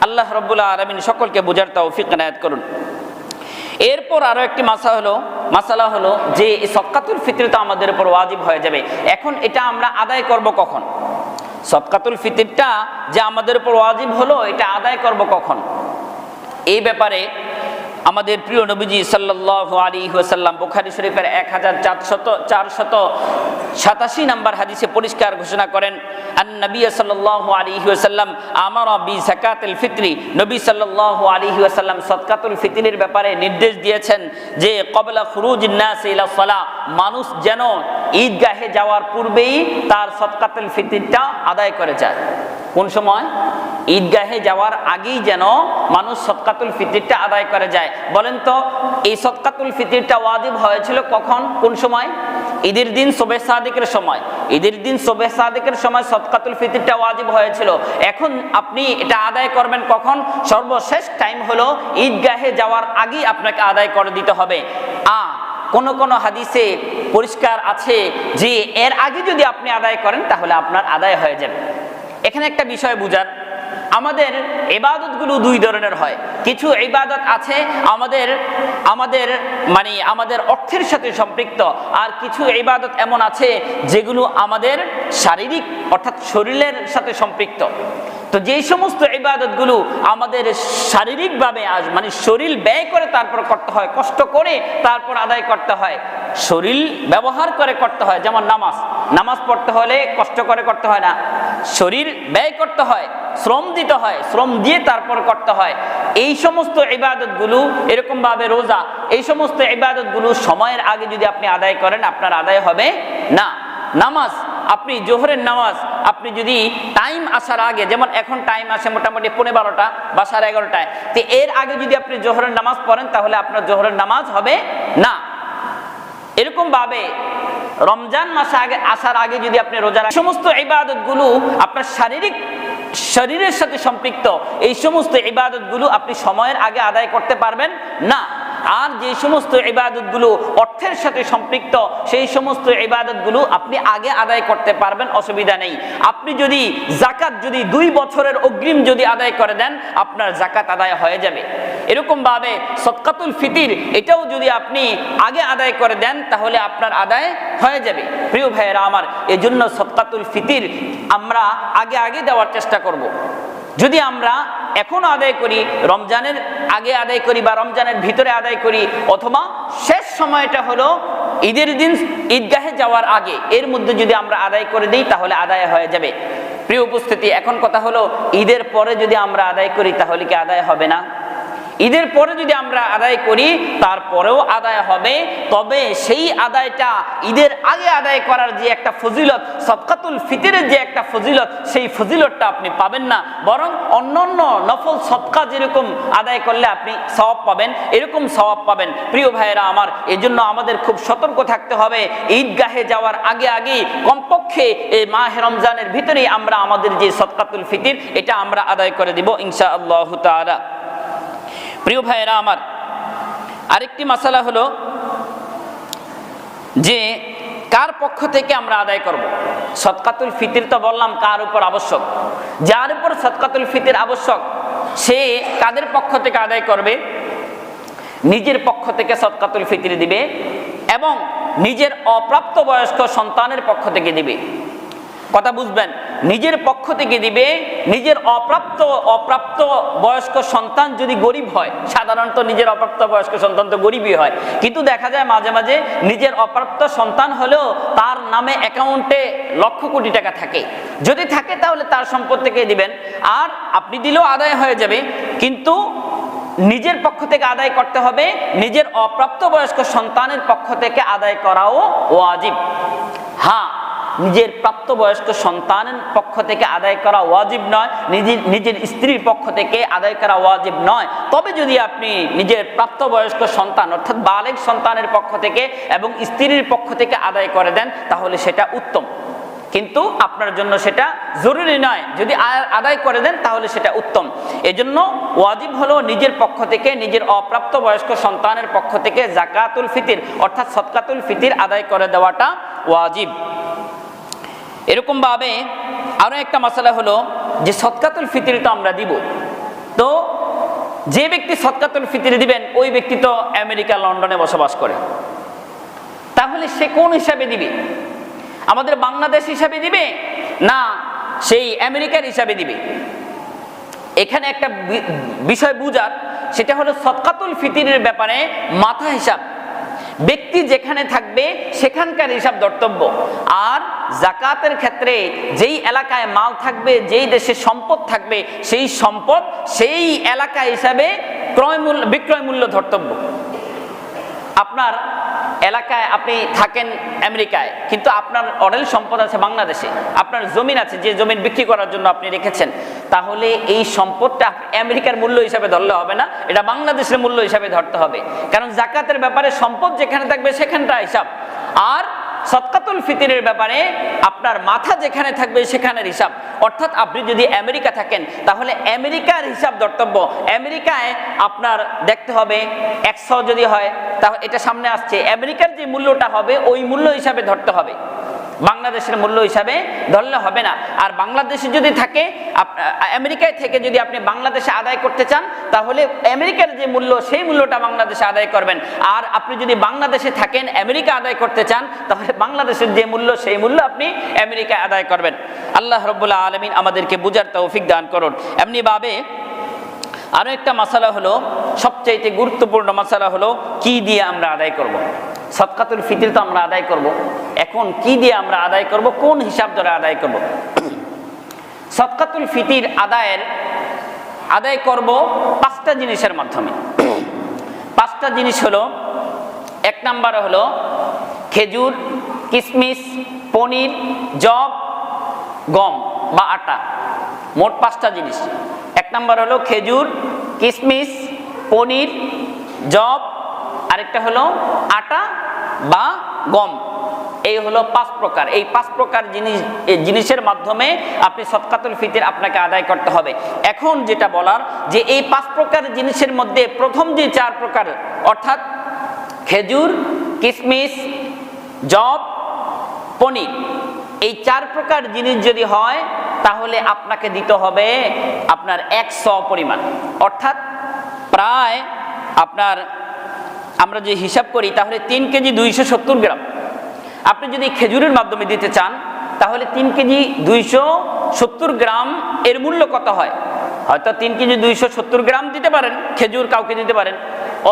আল্লাহ রাব্বুল আলামিন সকলকে বুঝার তৌফিক এনায়েত করুন। এরপর আরো একটি মাসালা হলো যে সদকাতুল ফিতর তো আমাদের উপর ওয়াজিব হয়ে যাবে। এখন এটা আমরা আদায় করব কখন? সদকাতুল ফিতরটা যে আমাদের উপর ওয়াজিব হলো, এটা আদায় করব কখন? এই ব্যাপারে আমাদের প্রিয় নবীজি সাল্লাল্লাহু আলাইহি ওয়াসাল্লাম বুখারী শরীফের 1487 নম্বর হাদিসে পরিষ্কার ঘোষণা করেন, আন-নবী সাল্লাল্লাহু আলাইহি ওয়াসাল্লাম আমারা বি যাকাতুল ফিতরি, নবী সাল্লাল্লাহু আলাইহি ওয়াসাল্লাম সদকাতুল ফিতরের ব্যাপারে নির্দেশ দিয়েছেন যে ক্বাবলা খুরুজিন নাস ইলা সালাহ, মানুষ যেন ঈদগাহে যাওয়ার পূর্বেই তার সদকাতুল ফিতরটা আদায় করে যায়। কোন সময়? ঈদগাহে যাওয়ার আগেই যেন মানুষ সদকাতুল ফিতরটা আদায় করে যায়। বলেন তো, এই সদকাতুল ফিতরটা ওয়াজিব হয়েছিল কখন, কোন সময়? ঈদের দিন শবে সাদিকের সময়। ঈদের দিন শবে সাদিকের সময় সদকাতুল ফিতরটা ওয়াজিব হয়েছিল। এখন আপনি এটা আদায় করবেন কখন? সর্বশেষ টাইম হলো ঈদগাহে যাওয়ার আগেই আপনাকে আদায় করে দিতে হবে। কোন হাদিসে পরিষ্কার আছে যে এর আগে যদি আপনি আদায় করেন তাহলে আপনার আদায় হয়ে যাবে। এখানে একটা বিষয় বুঝার, আমাদের ইবাদতগুলো দুই ধরনের হয়। কিছু ইবাদত আছে আমাদের অর্থের সাথে সম্পৃক্ত, আর কিছু ইবাদত এমন আছে যেগুলো আমাদের শারীরিক অর্থাৎ শরীরের সাথে সম্পৃক্ত। তো যেই সমস্ত ইবাদতগুলো আমাদের শারীরিকভাবে শরীর ব্যয় করে তারপর করতে হয়, কষ্ট করে তারপর আদায় করতে হয়, শরীর ব্যবহার করে করতে হয়, যেমন নামাজ পড়তে হলে কষ্ট করে করতে হয় না, শরীর ব্যয় করতে হয়, শ্রম দিতে হয়, শ্রম দিয়ে তারপর করতে হয়। এই সমস্ত ইবাদতগুলো, এরকম ভাবে রোজা, এই সমস্ত ইবাদতগুলো সময়ের আগে যদি আপনি আদায় করেন আপনার আদায় হবে না। নামাজ, আপনি জোহরের নামাজ আপনি যদি টাইম আসার আগে, যেমন এখন টাইম আসে মোটামুটি 12:15 বা 11:30, তো এর আগে যদি আপনি জোহরের নামাজ পড়েন তাহলে আপনার জোহরের নামাজ হবে না। এরকম ভাবে রমজান মাস আসার আগে যদি আপনি রোজা রাখেন, সমস্ত ইবাদতগুলো আপনার শরীরের সাথে সম্পৃক্ত, এই সমস্ত ইবাদতগুলো আপনি সময়ের আগে আদায় করতে পারবেন না। আর যে সমস্ত ইবাদতগুলো অর্থের সাথে সম্পৃক্ত সেই সমস্ত ইবাদতগুলো আপনি আগে আদায় করতে পারবেন, অসুবিধা নেই। আপনি যদি যাকাত 2 বছরের অগ্রিম যদি আদায় করে দেন আপনার যাকাত আদায় হয়ে যাবে। এরকম ভাবে সদকাতুল ফিতির, এটাও যদি আপনি আগে আদায় করে দেন তাহলে আপনার আদায় হয়ে যাবে। প্রিয় ভাইয়েরা আমার, এজন্য সদকাতুল ফিতির আমরা আগে দেওয়ার চেষ্টা করব। যদি আমরা এখন আদায় করি, রমজানের আগে আদায় করি বা রমজানের ভিতরে আদায় করি, অথবা শেষ সময়টা হলো ঈদের দিন ঈদগাহে যাওয়ার আগে, এর মধ্যে যদি আমরা আদায় করে দিই তাহলে আদায় হয়ে যাবে। প্রিয় উপস্থিতি, এখন কথা হলো ঈদের পরে যদি আমরা আদায় করি তাহলে কি আদায় হবে না? ঈদের পরে যদি আমরা আদায় করি তারপরেও আদায় হবে, তবে সেই আদায়টা ঈদের আগে আদায় করার যে একটা ফজিলত, সদকাতুল ফিতরের যে একটা ফজিলত, সেই ফজিলতটা আপনি পাবেন না, বরং অন্যান্য নফল সদকা যেরকম আদায় করলে আপনি সওয়াব পাবেন এরকম সওয়াব পাবেন। প্রিয় ভাইয়েরা আমার, এজন্য আমাদের খুব সতর্ক থাকতে হবে। ঈদগাহে যাওয়ার আগে কমপক্ষে এই মাহে রমজানের ভিতরেই আমরা আমাদের যে সদকাতুল ফিতর এটা আমরা আদায় করে দিব ইনশাআল্লাহু তাআলা। প্রিয় ভাইয়েরা আমার, আরেকটি মাসালা হলো যে কার পক্ষ থেকে আমরা আদায় করব। সদকাতুল ফিতর তো বললাম কার উপর আবশ্যক, যার উপর সদকাতুল ফিতর আবশ্যক সে কাদের পক্ষ থেকে আদায় করবে? নিজের পক্ষ থেকে সদকাতুল ফিতর দিবে এবং নিজের অপ্রাপ্ত বয়স্ক সন্তানের পক্ষ থেকে দিবে। কথা বুঝবেন, নিজের পক্ষ থেকে দিবে। নিজের অপ্রাপ্ত বয়স্ক সন্তান যদি গরিব হয়, সাধারণত নিজের অপ্রাপ্ত বয়স্ক সন্তান তো গরিবই হয়, কিন্তু দেখা যায় মাঝে মাঝে নিজের অপ্রাপ্ত সন্তান হলেও তার নামে অ্যাকাউন্টে লক্ষ কোটি টাকা থাকে, যদি থাকে তাহলে তার সম্পদ থেকে দিবেন, আর আপনি দিলেও আদায় হয়ে যাবে। কিন্তু নিজের পক্ষ থেকে আদায় করতে হবে, নিজের অপ্রাপ্ত বয়স্ক সন্তানের পক্ষ থেকে আদায় করাও ওয়াজিব। হ্যাঁ, নিজের প্রাপ্তবয়স্ক সন্তানের পক্ষ থেকে আদায় করা ওয়াজিব নয়, নিজের স্ত্রীর পক্ষ থেকে আদায় করা ওয়াজিব নয়। তবে যদি আপনি নিজের প্রাপ্তবয়স্ক সন্তান অর্থাৎ বালেগ সন্তানের পক্ষ থেকে এবং স্ত্রীর পক্ষ থেকে আদায় করে দেন তাহলে সেটা উত্তম, কিন্তু আপনার জন্য সেটা জরুরি নয়। যদি আদায় করে দেন তাহলে সেটা উত্তম। এজন্য ওয়াজিব হলো নিজের পক্ষ থেকে, নিজের অপ্রাপ্ত বয়স্ক সন্তানের পক্ষ থেকে যাকাতুল ফিতর অর্থাৎ সদকাতুল ফিতর আদায় করে দেওয়াটা ওয়াজিব। এরকম ভাবে আরো একটা মাসালা হলো যে সদকাতুল ফিতর তো আমরা দিব, তো যে ব্যক্তি সদকাতুল ফিতর দিবেন ওই ব্যক্তি তো আমেরিকা লন্ডনে বসবাস করে, তাহলে সে কোন হিসাবে দিবে? আমাদের বাংলাদেশ হিসাবে দিবে না সেই আমেরিকার হিসাবে দিবে? এখানে একটা বিষয় বুঝার, সেটা হলো সদকাতুল ফিতরের ব্যাপারে মাথা হিসাব ব্যক্তি যেখানে থাকবে সেখানকার হিসাব ধর্তব্য, আর যাকাতের ক্ষেত্রে যেই এলাকায় মাল থাকবে, যেই দেশে সম্পদ থাকবে, সেই সম্পদ সেই এলাকা হিসাবে বিক্রয় মূল্য ধর্তব্য। আপনার এলাকায় আপনি থাকেন আমেরিকায়, কিন্তু আপনার অঢেল সম্পদ আছে বাংলাদেশে, আপনার জমিন আছে, যে জমিন বিক্রি করার জন্য আপনি রেখেছেন, তাহলে এই সম্পদটা আমেরিকার মূল্য হিসাবে ধরলে হবে না, এটা বাংলাদেশের মূল্য হিসাবে ধরতে হবে। কারণ যাকাতের ব্যাপারে সম্পদ যেখানে থাকবে সেখানটা হিসাব, আর সদকাতুল ফিতরের ব্যাপারে আপনার মাথা যেখানে থাকবে সেখানের হিসাব। অর্থাৎ আপনি যদি আমেরিকা থাকেন তাহলে আমেরিকার হিসাব ধর্তব্য। আমেরিকায় আপনার দেখতে হবে 100 যদি হয় তাহলে এটা সামনে আসছে, আমেরিকার যে মূল্যটা হবে ওই মূল্য হিসাবে ধরতে হবে, বাংলাদেশের মূল্য হিসাবে ধরলে হবে না। আর বাংলাদেশে যদি থাকে, আমেরিকায় থেকে যদি আপনি বাংলাদেশে আদায় করতে চান তাহলে আমেরিকার যে মূল্য সেই মূল্যটা বাংলাদেশে আদায় করবেন। আর আপনি যদি বাংলাদেশে থাকেন আমেরিকা আদায় করতে চান তাহলে বাংলাদেশের যে মূল্য সেই মূল্য আপনি আমেরিকায় আদায় করবেন। আল্লাহ রাব্বুল আলামিন আমাদেরকে বুঝার তৌফিক দান করুন। এমনি ভাবে আরো একটা মাসালা হলো, সবচাইতে গুরুত্বপূর্ণ মাসালা হলো কি দিয়ে আমরা আদায় করব। সদকাতুল ফিতর তো আমরা আদায় করব, এখন কি দিয়ে আমরা আদায় করব, কোন হিসাব ধরে আদায় করব? সদকাতুল ফিতর আদায় করব 5টা জিনিসের মাধ্যমে। 5টা জিনিস হলো, 1 নম্বরে হলো খেজুর, কিশমিশ, পনির, জব, গম বা আটা, মোট 5টা জিনিস। 1 নম্বর হলো খেজুর, কিশমিশ, পনির, জব, আরেকটা হলো আটা বা গম। এই হলো 5 প্রকার। এই 5 প্রকার জিনিসের মাধ্যমে আপনি সদকাতুল ফিতর আপনাকে আদায় করতে হবে। এখন যেটা বলার যে এই 5 প্রকার জিনিসের মধ্যে প্রথম যে 4 প্রকার অর্থাৎ খেজুর, কিশমিশ, জব, পনির, এই 4 প্রকার জিনিস যদি হয় তাহলে আপনাকে দিতে হবে আপনার 100 পরিমাণ, অর্থাৎ প্রায় আপনার আমরা যে হিসাব করি তাহলে 3 কেজি 270 গ্রাম। আপনি যদি খেজুরের মাধ্যমে দিতে চান তাহলে 3 কেজি 270 গ্রাম এর মূল্য কত হয়? হয়তো 3 কেজি 270 গ্রাম দিতে পারেন, খেজুর কাউকে দিতে পারেন,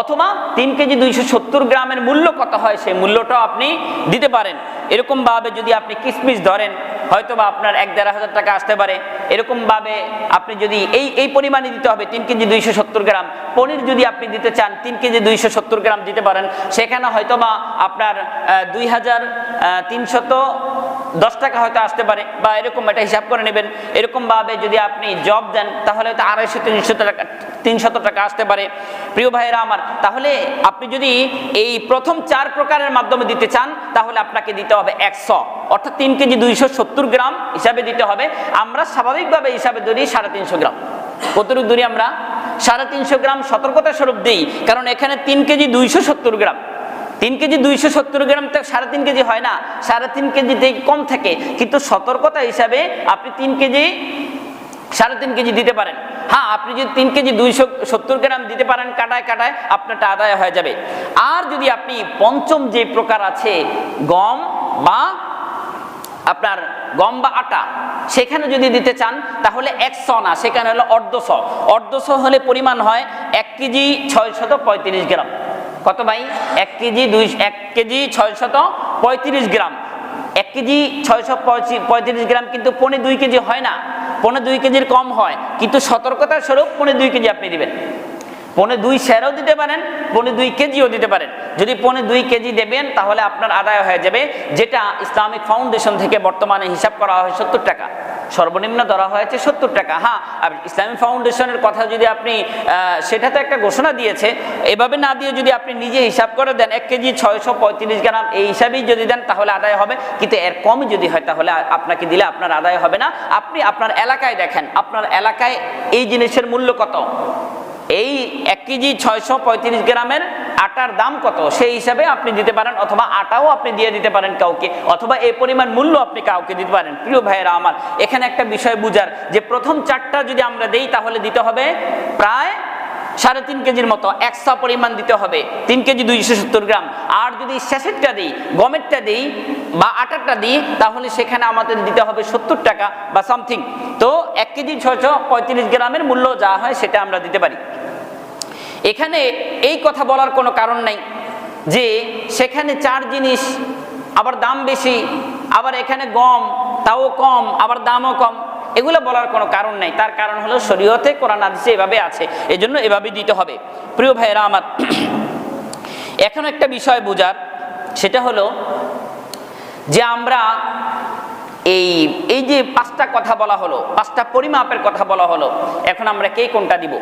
অথবা 3 কেজি 270 গ্রামের মূল্য কত হয় সেই মূল্যটাও আপনি দিতে পারেন। এরকম ভাবে যদি আপনি কিশমিশ ধরেন হয়তো বা আপনার 1-1.5 হাজার টাকা আসতে পারে। এরকম ভাবে আপনি যদি এই পরিমাণে দিতে হবে 3 কেজি 270 গ্রাম। পনির যদি আপনি দিতে চান 3 কেজি 270 গ্রাম দিতে পারেন, সেখানে হয়তো বা আপনার 2310 টাকা হয়তো আসতে পারে, বা এরকম এটা হিসাব করে নেবেন। এরকম ভাবে যদি আপনি জব দেন তাহলে হয়তো 250-300 টাকা আসতে পারে। প্রিয় ভাইয়েরা আমার, তাহলে আপনি যদি এই প্রথম 4 প্রকারের মাধ্যমে দিতে চান তাহলে আপনাকে দিতে হবে 100, অর্থাৎ 3 কেজি 270 গ্রাম হিসাবে দিতে হবে। আমরা স্বাভাবিকভাবে হিসাবে ধরি 350 গ্রাম। কতটুকু ধরি আমরা? 350 গ্রাম সতর্কতা স্বরূপ দিই, কারণ এখানে 3 কেজি 270 গ্রাম। 3 কেজি 270 গ্রাম তো 3.5 কেজি হয় না, 3.5 কেজিতেই কম থাকে, কিন্তু সতর্কতা হিসাবে আপনি 3 কেজি 3.5 কেজি দিতে পারেন। হ্যাঁ, আপনি যদি 3 কেজি 270 গ্রাম দিতে পারেন কাটায় কাটায় আপনারটা আদায় হয়ে যাবে। আর যদি আপনি পঞ্চম যে প্রকার আছে গম বা আপনার আটা, সেখানে যদি দিতে চান তাহলে 100 না, সেখানে হলো 1/2 হলে পরিমাণ হয় 1 কেজি 635 গ্রাম। কত ভাই? 1 কেজি 635 গ্রাম। 1 কেজি 635 গ্রাম কিন্তু 2.25 কেজি হয় না, 2.25 কেজির কম হয়, কিন্তু সতর্কতার স্বরূপ 2.25 কেজি আপনি দিবেন। 2.25 সেরও দিতে পারেন, 2.25 কেজিও দিতে পারেন। যদি 2.25 কেজি দেবেন তাহলে আপনার আদায় হয়ে যাবে, যেটা ইসলামিক ফাউন্ডেশন থেকে বর্তমানে হিসাব করা হয় 70 টাকা, সর্বনিম্ন ধরা হয়েছে 70 টাকা। হ্যাঁ, আর ইসলামিক ফাউন্ডেশনের কথা যদি আপনি সেটা তো একটা ঘোষণা দিয়েছে, এভাবে না দিয়ে যদি আপনি নিজে হিসাব করে দেন 1 কেজি 635 গ্রাম এই হিসাবেই যদি দেন তাহলে আদায় হবে, কিন্তু এর কমই যদি হয় তাহলে আপনাকে দিলে আপনার আদায় হবে না। আপনি আপনার এলাকায় দেখেন, আপনার এলাকায় এই জিনিসের মূল্য কত, এই 1 কেজি 635 গ্রামের আটার দাম কত, সেই হিসাবে আপনি দিতে পারেন, অথবা আটাও আপনি দিয়ে দিতে পারেন কাউকে, অথবা এই পরিমাণ মূল্য আপনি কাউকে দিতে পারেন। প্রিয় ভাইয়েরা আমার, এখানে একটা বিষয় বুঝার যে প্রথম 4টা যদি আমরা দেই তাহলে দিতে হবে প্রায় 3.5 কেজির মতো 100 পরিমাণ দিতে হবে, 3 কেজি 270 গ্রাম। আর যদি শেষেরটা দিই, গমেরটা দিই বা আটারটা দিই, তাহলে সেখানে আমাদের দিতে হবে 70 টাকা বা সামথিং। তো 1 কেজি 635 গ্রামের মূল্য যা হয় সেটা আমরা দিতে পারি। এখানে এই কথা বলার কোনো কারণ নাই যে সেখানে 4 জিনিস আবার দাম বেশি, আবার এখানে গম তাও কম আবার দামও কম, এগুলো বলার কোনো কারণ নাই। তার কারণ হলো শরীয়তে কোরআন হাদিসে এভাবে আছে, এজন্য এভাবে দিতে হবে। প্রিয় ভাইয়েরা আমার, এখন একটা বিষয় বোঝার, সেটা হলো যে আমরা এই যে 5টা কথা বলা হলো, 5টা পরিমাপের কথা বলা হলো, এখন আমরা কে কোনটা দিব?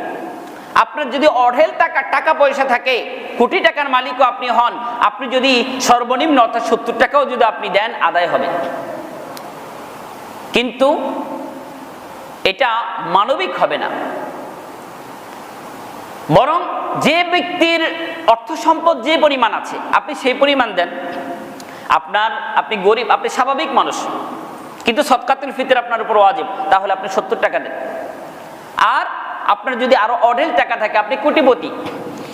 আপনার যদি অঢেল টাকা পয়সা থাকে, কোটি টাকার মালিকও আপনি হন, আপনি যদি সর্বনিম্ন অর্থাৎ 70 টাকাও যদি আপনি দেন আদায় হবে। কিন্তু এটা মানবিক হবে না। বরং যে ব্যক্তির অর্থ সম্পদ যে পরিমাণ আছে আপনি সেই পরিমাণ দেন। আপনি গরিব, আপনি স্বাভাবিক মানুষ, কিন্তু সদকাতুল ফিতর আপনার উপর ওয়াজিব, তাহলে আপনি 70 টাকা দেন। আর আপনার যদি আরো অঢেল টাকা থাকে, আপনি কোটিপতি,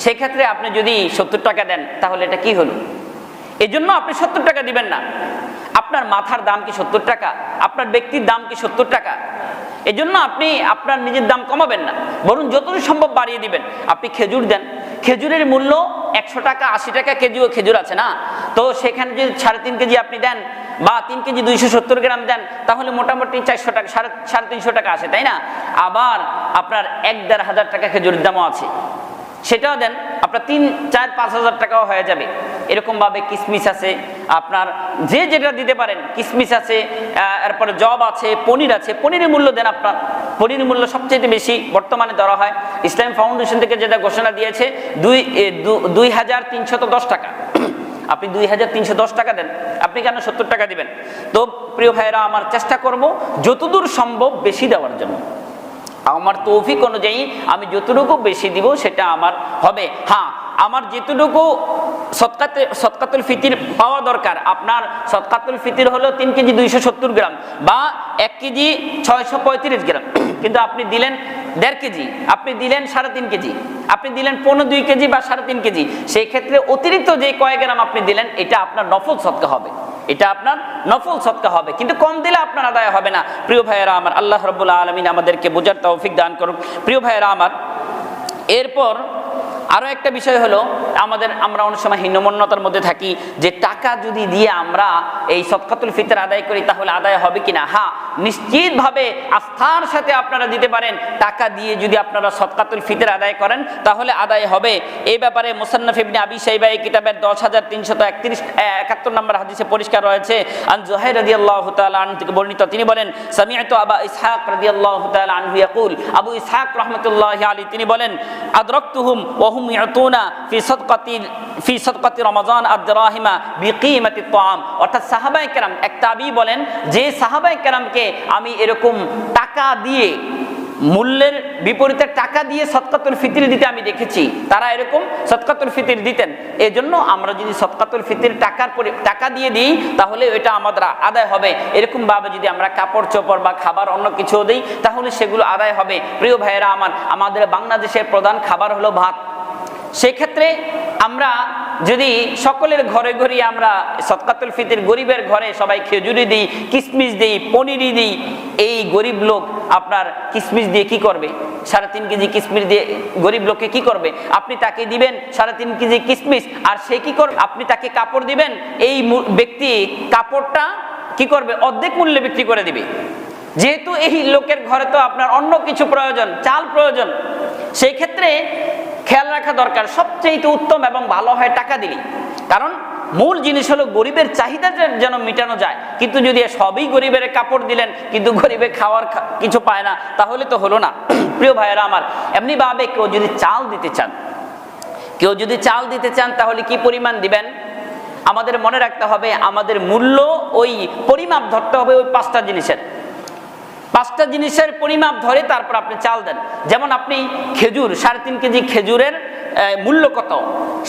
সেই ক্ষেত্রে আপনি যদি 70 টাকা দেন, তাহলে এটা কি হলো? এজন্য আপনি 70 টাকা দিবেন না। আপনার মাথার দাম কি 70 টাকা? আপনার ব্যক্তির দাম কি 70 টাকা? এজন্য আপনি আপনার নিজের দাম কমাবেন না, বরং যতটুকু সম্ভব বাড়িয়ে দিবেন। আপনি খেজুর দেন, খেজুরের মূল্য 100 টাকা 80 টাকা কেজিও খেজুর আছে না, তো সেখানে যদি 3.5 কেজি আপনি দেন বা 3 কেজি 270 গ্রাম দেন, তাহলে মোটামুটি 400 টাকা, 350 টাকা আসে, তাই না? আবার আপনার 1-1.5 হাজার টাকা খেজুরের দামও আছে, সেটাও দেন, আপনার 3-4-5 হাজার টাকাও হয়ে যাবে। এরকম ভাবে কিসমিস আছে, আপনার যে যেটা দিতে পারেন, কিসমিস আছে, এরপরে জব আছে, পনির আছে। পনিরের মূল্য দেন, আপনার পনিরের মূল্য সবচেয়ে বেশি বর্তমানে ধরা হয়। ইসলাম ফাউন্ডেশন থেকে যেটা ঘোষণা দিয়েছে 2310 টাকা। আপনি 2310 টাকা দেন, আপনি কেন 70 টাকা দিবেন? তো প্রিয় ভাইরা আমার, চেষ্টা করব যতদূর সম্ভব বেশি দেওয়ার জন্য। আমার তৌফিক অনুযায়ী আমি যতটুকু বেশি দিব সেটা আমার হবে। হ্যাঁ, আমার যেটুকু সদকাতুল ফিতির পাওয়া দরকার, আপনার সদকাতুল ফিতির হলো 3 কেজি 270 গ্রাম বা 1 কেজি 635 গ্রাম, কিন্তু আপনি দিলেন 1.5 কেজি, আপনি দিলেন 3.5 কেজি, আপনি দিলেন 2.5 কেজি বা 3.5 কেজি, সেই ক্ষেত্রে অতিরিক্ত যে কয়েক গ্রাম আপনি দিলেন, এটা আপনার নফল সদকা হবে, এটা আপনার নফল সদকা হবে, কিন্তু কম দিলে আপনার আদায় হবে না। প্রিয় ভাইয়েরা আমার, আল্লাহ রাব্বুল আলামিন আমাদেরকে বোঝার তৌফিক দান করুন। প্রিয় ভাইয়েরা আমার, এরপর আরো একটা বিষয় হলো, আমরা অনেক সময় হীনমন্যতার মধ্যে থাকি যে টাকা যদি দিয়ে আমরা এই সদকাতুল ফিতর আদায় করি তাহলে আদায় হবে কিনা। হ্যাঁ, নিশ্চিতভাবে আস্থার সাথে আপনারা দিতে পারেন। টাকা দিয়ে যদি আপনারা সদকাতুল ফিতর আদায় করেন তাহলে আদায় হবে। এই ব্যাপারে মুসান্নাফ ইবনে আবি শাইবা এই কিতাবের 10371 নম্বর হাদিসে পরিষ্কার রয়েছে। আন জুহাইর রাদিয়াল্লাহু তাআলা আনহু থেকে বর্ণিত, তিনি বলেন, সামি'তু আবা ইসহাক রাদিয়াল্লাহু তাআলা আনহু ইয়াকুল, আবু ইসহাক রাহমাতুল্লাহি আলাইহি তিনি বলেন, আদরাকতুহুম ওয়া হুম ইয়াতুনা ফি সাদকাতি রমাজান আদ-দিরাহিমা বিকিমাতি আত-তাআম। অর্থাৎ সাহাবায়ে কেরাম, এক তাবী বলেন যে সাহাবায়ে কেরামকে আমি এরকম টাকা দিয়ে, মূল্যের বিপরীতে টাকা দিয়ে সদকাতুল ফিতর দিতে আমি দেখেছি, তারা এরকম সদকাতুল ফিতর দিতেন। এই জন্য আমরা যদি সদকাতুল ফিতর টাকা দিয়ে দিই তাহলে এটা আমাদের আদায় হবে। এরকম ভাবে যদি আমরা কাপড় চোপড় বা খাবার অন্য কিছু দিই তাহলে সেগুলো আদায় হবে। প্রিয় ভাইয়েরা আমার, আমাদের বাংলাদেশের প্রধান খাবার হলো ভাত। সেক্ষেত্রে আমরা যদি সকলের ঘরে ঘরে আমরা সদকাতুল ফিতর, গরিবের ঘরে সবাই খেজুরি দিই, কিসমিস দিই, পনিরি দিই, এই গরিব লোক আপনার কিসমিস দিয়ে কি করবে? 3.5 কেজি কিসমিস দিয়ে গরিব লোককে কি করবে? আপনি তাকে দিবেন 3.5 কেজি কিসমিস, আর সে কি করবে? আপনি তাকে কাপড় দিবেন, এই ব্যক্তি কাপড়টা কি করবে? অর্ধেক মূল্যে বিক্রি করে দিবে। যেহেতু এই লোকের ঘরে তো আপনার অন্য কিছু প্রয়োজন, চাল প্রয়োজন, সেই ক্ষেত্রে খেয়াল রাখা দরকার, সবচেয়ে উত্তম এবং ভালো হয় টাকা দিলি। কারণ মূল জিনিস হলো গরিবের চাহিদা যেন মেটানো যায়। কিন্তু যদি সবই গরিবের কাপড় দিলেন কিন্তু গরিবে খাওয়ার কিছু পায় না, তাহলে তো হলো না। প্রিয় ভাইয়েরা আমার, এমনি ভাবে কেউ যদি চাল দিতে চান তাহলে কি পরিমাণ দিবেন? আমাদের মনে রাখতে হবে, আমাদের মূল্য ওই পরিমাপ ধরতে হবে ওই 5টা জিনিসের। 5টা জিনিসের পরিমাপ ধরে তারপর আপনি চাল দেন। যেমন আপনি খেজুর, 3.5 কেজি খেজুরের মূল্য কত,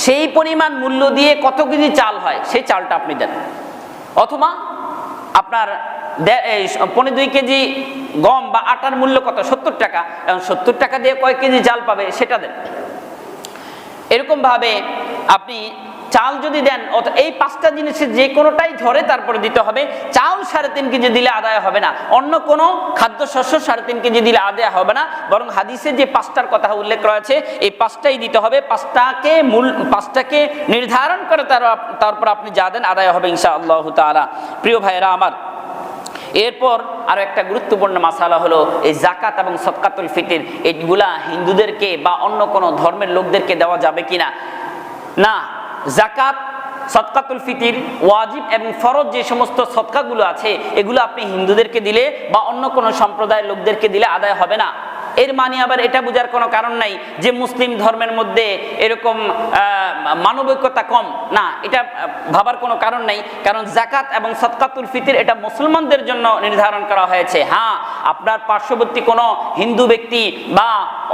সেই পরিমাণ মূল্য দিয়ে কত কেজি চাল হয় সেই চালটা আপনি দেন। অথবা আপনার 2.5 কেজি গম বা আটার মূল্য কত, 70 টাকা, এবং 70 টাকা দিয়ে কয় কেজি চাল পাবে সেটা দেন। এরকম ভাবে আপনি চাল যদি দেন, এই 5টা জিনিসের যে কোনোটাই ধরে তারপরে দিতে হবে। চাল 3.5 কেজি দিলে আদায় হবে না, অন্য কোনো খাদ্যশস্য 3.5 কেজি দিলে আদায় হবে না, বরং হাদিসে যে 5টার কথা উল্লেখ রয়েছে এই 5টাই দিতে হবে। 5টাকে নির্ধারণ করে তারপর আপনি যা দেন আদায় হবে ইনশাআল্লাহ তাআলা। প্রিয় ভাইয়েরা আমার, এরপর আরো একটা গুরুত্বপূর্ণ মাসালা হলো এই যাকাত এবং সদকাতুল ফিতর, এইগুলা হিন্দুদেরকে বা অন্য কোনো ধর্মের লোকদেরকে দেওয়া যাবে কিনা? না, যাকাত, সদকাতুল ফিতর, ওয়াজিব এবং ফরজ যে সমস্ত সদকাগুলো আছে এগুলো আপনি হিন্দুদেরকে দিলে বা অন্য কোনো সম্প্রদায়ের লোকদেরকে দিলে আদায় হবে না। এর মানে আবার এটা বোঝার কোনো কারণ নাই যে মুসলিম ধর্মের মধ্যে এরকম মানবিকতা কম, না, এটা ভাবার কোনো কারণ নাই। কারণ যাকাত এবং সদকাতুল ফিতর এটা মুসলমানদের জন্য নির্ধারণ করা হয়েছে। হ্যাঁ, আপনার পার্শ্ববর্তী কোনো হিন্দু ব্যক্তি বা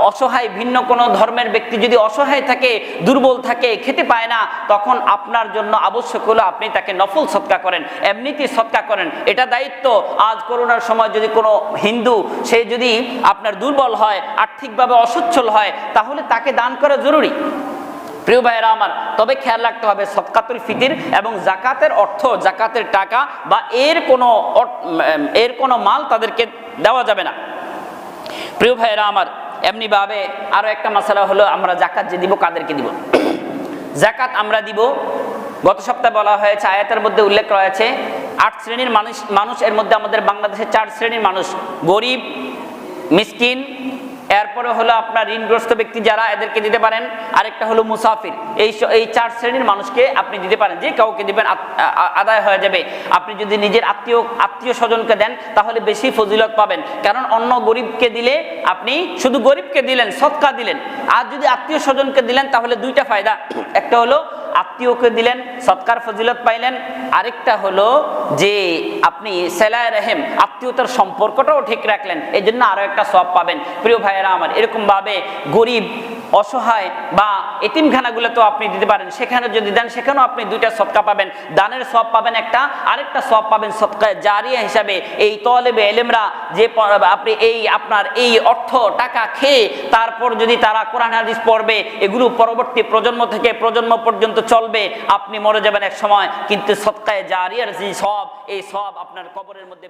অসহায় ভিন্ন কোনো ধর্মের ব্যক্তি যদি অসহায় থাকে, দুর্বল থাকে, খেতে পায় না, তখন আপনার জন্য আবশ্যক হলো আপনি তাকে নফল সদকা করেন, এমনিতেই সদকা করেন, এটা দায়িত্ব। আজ করোনার সময় যদি কোনো হিন্দু সে যদি আপনার দুর্বল হয়, আর্থিকভাবে অসচ্ছল হয়, তাহলে তাকে দান করা জরুরি। প্রিয় ভাইয়েরা আমার, তবে খেয়াল রাখতে হবে সদকাতুল ফিতর এবং যাকাতের অর্থ, যাকাতের টাকা বা এর কোনো মাল তাদেরকে দেওয়া যাবে না। প্রিয় ভাইয়েরা আমার, এমনিভাবে আরো একটা মাসালা হলো আমরা যাকাত যে দিব কাদেরকে দিব। যাকাত আমরা দিব, গত সপ্তাহে বলা হয়েছে, আয়াতের মধ্যে উল্লেখ রয়েছে 8 শ্রেণীর মানুষ। এর মধ্যে আমাদের বাংলাদেশে 4 শ্রেণীর মানুষ, গরিব, মিসকিন, এরপরে হলো আপনার ঋণগ্রস্ত ব্যক্তি যারা, এদেরকে দিতে পারেন। আরেকটা হলো মুসাফির। এই 4 শ্রেণীর মানুষকে আপনি দিতে পারেন, যে কাউকে দিবেন আদায় হয়ে যাবে। আপনি যদি নিজের আত্মীয় স্বজনকে দেন তাহলে বেশি ফজিলত পাবেন, কারণ অন্য গরিবকে দিলে আপনি শুধু গরিবকে দিলেন, সদকা দিলেন, আর যদি আত্মীয় স্বজনকে দিলেন তাহলে 2টা ফায়দা। একটা হলো আত্মীয়কে দিলেন, সদকার ফজিলত পাইলেন। আরেকটা হলো যে আপনি সেলায় রহিম, আত্মীয়তার সম্পর্কটাও ঠিক রাখলেন, এই জন্য আরো একটা সওয়াব পাবেন। প্রিয় ভাইয়েরা আমার, এরকম ভাবে গরিব, অসহায় বা এতিমখানাগুলোতেও আপনি দিতে পারেন, সেখানে যদি দেন সেখানেও আপনি 2টা সদকা পাবেন। দানের সওয়াব পাবেন একটা, আরেকটা সওয়াব পাবেন সদকা জারিয়া হিসাবে। এই তলেবে ইলমরা যে আপনি আপনার এই অর্থ টাকা খেয়ে তারপর যদি তারা কোরআন হাদিস পড়বে, এগুলো পরবর্তী প্রজন্ম থেকে প্রজন্ম পর্যন্ত চলবে, আপনি মরে যাবেন এক সময়, কিন্তু সদকায়ে জারিয়ার যে সওয়াব, এই সওয়াব আপনার কবরের মধ্যে